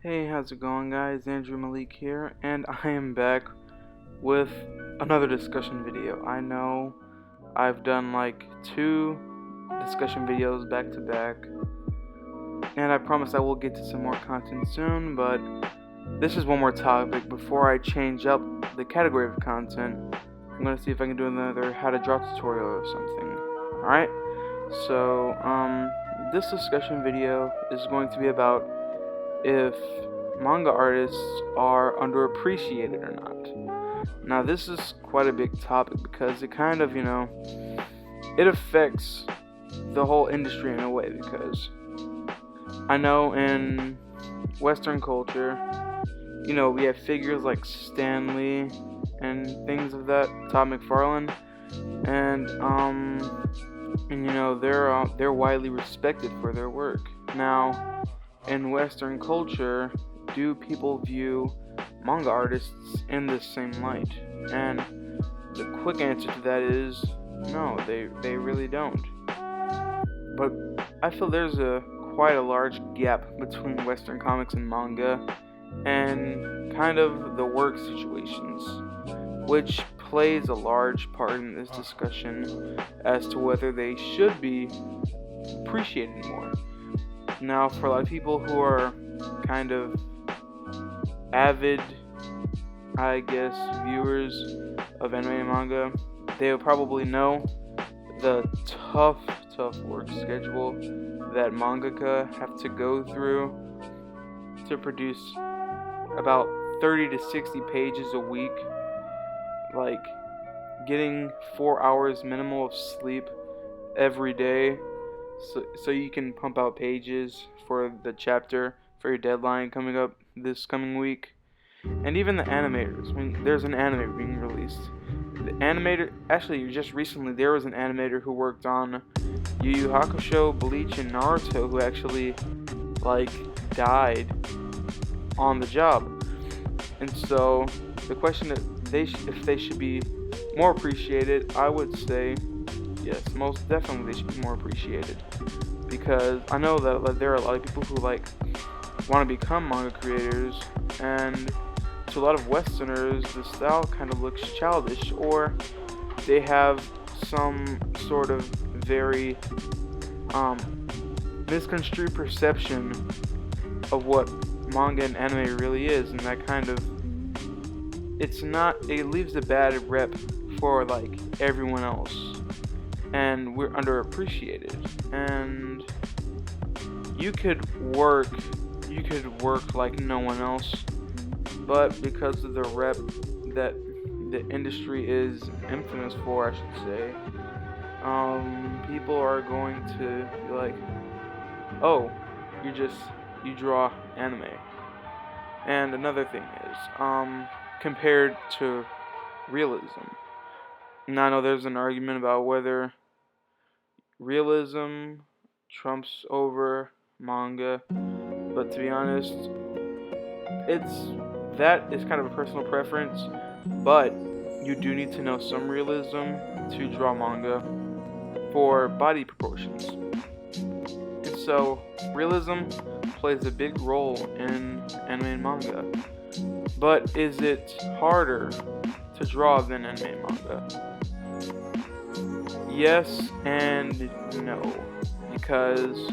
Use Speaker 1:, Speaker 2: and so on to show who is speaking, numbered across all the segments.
Speaker 1: Hey, how's it going, guys? Andrew Malik here, and I am back with another discussion video. I know I've done like two discussion videos back to back, and I promise I will get to some more content soon, but this is one more topic before I change up the category of content. I'm gonna see if I can do another how to draw tutorial or something. Alright? So, this discussion video is going to be about if manga artists are underappreciated or not. Now, this is quite a big topic because it kind of, it affects the whole industry in a way, because I know in Western culture, we have figures like Stan Lee and things of that, Todd McFarlane, and they're widely respected for their work. Now, in Western culture, do people view manga artists in the same light? And the quick answer to that is no, they really don't. But I feel there's quite a large gap between Western comics and manga, and kind of the work situations, which plays a large part in this discussion as to whether they should be appreciated more. Now, for a lot of people who are kind of avid, I guess, viewers of anime and manga, they will probably know the tough work schedule that mangaka have to go through to produce about 30 to 60 pages a week, like getting 4 hours minimal of sleep every day, so you can pump out pages for the chapter for your deadline coming up this coming week. And even the animators, when there's an animator being released, the animator, actually just recently there was an animator who worked on Yu Yu Hakusho, Bleach, and Naruto who actually died on the job. And so the question that if they should be more appreciated, I would say yes, most definitely they should be more appreciated, because I know that there are a lot of people who want to become manga creators, and to a lot of Westerners the style kind of looks childish, or they have some sort of very misconstrued perception of what manga and anime really is, and that kind of it leaves a bad rep for everyone else, and we're underappreciated. And you could work like no one else, but because of the rep that the industry is infamous for, I should say, people are going to be like, oh, you draw anime. And another thing is, compared to realism. Now I know there's an argument about whether realism trumps over manga, but to be honest, that is kind of a personal preference, but you do need to know some realism to draw manga for body proportions. And so realism plays a big role in anime and manga. But is it harder to draw than anime and manga? Yes and no, because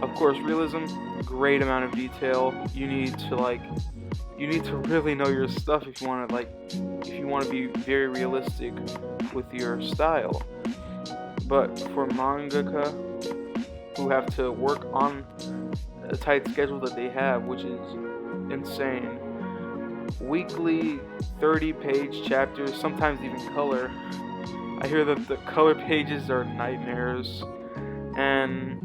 Speaker 1: of course realism, great amount of detail. You need to really know your stuff if you want to be very realistic with your style. But for mangaka who have to work on a tight schedule that they have, which is insane, weekly 30-page chapters, sometimes even color. I hear that the color pages are nightmares, and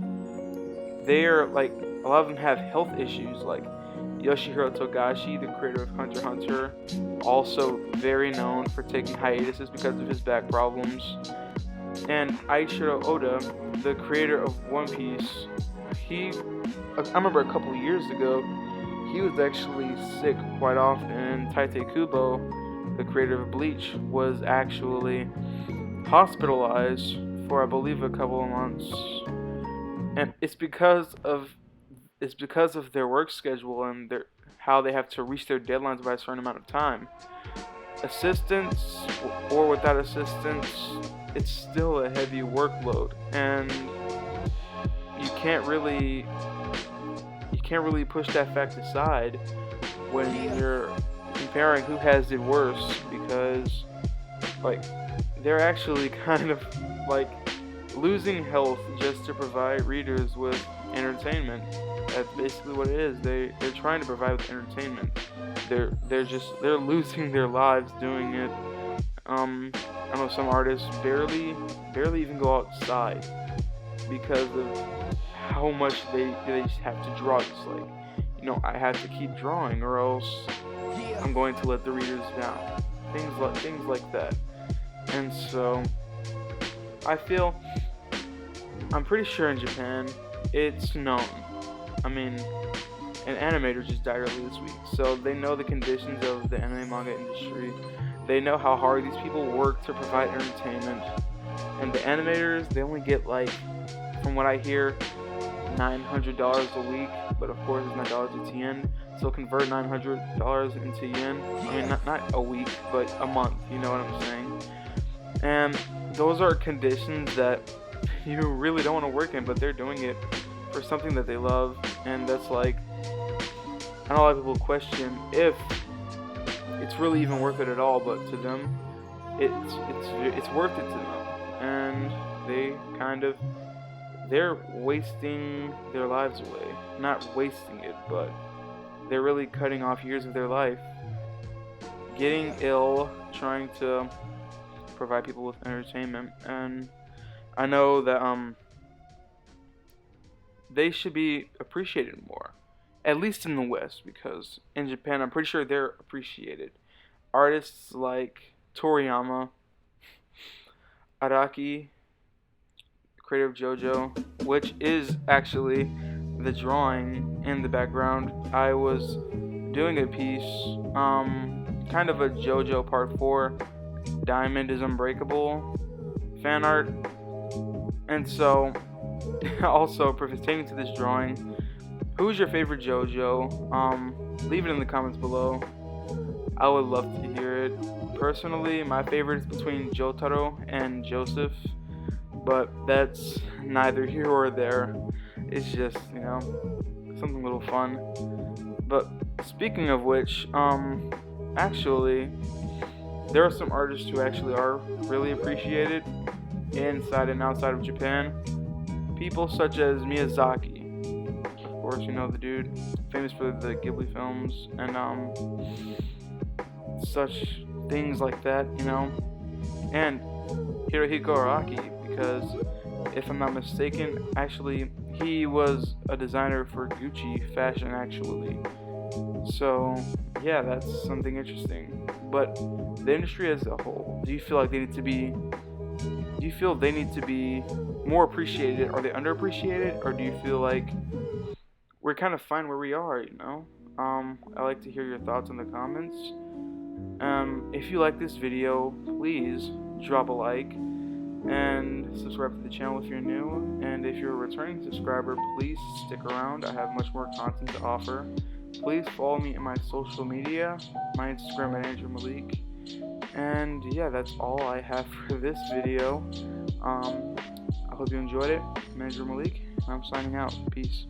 Speaker 1: they are a lot of them have health issues, like Yoshihiro Togashi, the creator of Hunter x Hunter, also very known for taking hiatuses because of his back problems. And Eiichiro Oda, the creator of One Piece, I remember a couple years ago, he was actually sick quite often, and Tite Kubo, the creator of Bleach, was actually hospitalized for, I believe, a couple of months. And it's because of is because of their work schedule and how they have to reach their deadlines by a certain amount of time. Assistance or without assistance, it's still a heavy workload, and you can't really push that fact aside when you're comparing who has it worse, because like they're actually kind of like losing health just to provide readers with entertainment. That's basically what it is. They're trying to provide with entertainment. They're losing their lives doing it. I know some artists barely even go outside because of how much they just have to draw. It's like, I have to keep drawing or else I'm going to let the readers down. Things like that. And so I'm pretty sure in Japan it's known. I mean, an animator just died earlier this week, so they know the conditions of the anime manga industry. They know how hard these people work to provide entertainment. And the animators, they only get, like, from what I hear, $900 a week, but of course it's not dollars, it's yen. So convert $900 into yen. I mean, not a week, but a month, you know what I'm saying? And those are conditions that you really don't want to work in, but they're doing it for something that they love. And that's like, I know a lot of people question if it's really even worth it at all, but to them, it's worth it to them. And they're wasting their lives away. Not wasting it, but they're really cutting off years of their life, getting ill, trying to provide people with entertainment. And I know that they should be appreciated more, at least in the West, because in Japan I'm pretty sure they're appreciated. Artists like Toriyama, Araki, creator of JoJo, which is actually the drawing in the background. I was doing a piece, kind of a JoJo Part 4, Diamond is Unbreakable fan art. And so, also pertaining to this drawing, who's your favorite JoJo? Leave it in the comments below. I would love to hear it. Personally, my favorite is between Jotaro and Joseph, but that's neither here or there. It's just, something a little fun. But speaking of which, actually, there are some artists who actually are really appreciated inside and outside of Japan. People such as Miyazaki. Of course, you know the dude, famous for the Ghibli films and such things like that, and Hirohiko Araki, because if I'm not mistaken, actually he was a designer for Gucci fashion actually. So yeah, that's something interesting. But the industry as a whole, do you feel they need to be more appreciated? Are they underappreciated, or do you feel like we're kind of fine where we are, I like to hear your thoughts in the comments. If you like this video, please drop a like and subscribe to the channel if you're new. And if you're a returning subscriber, please stick around. I have much more content to offer. Please follow me in my social media, my Instagram at Andrew Malik. And yeah, that's all I have for this video. I hope you enjoyed it. I'm Andrew Malik, and I'm signing out. Peace.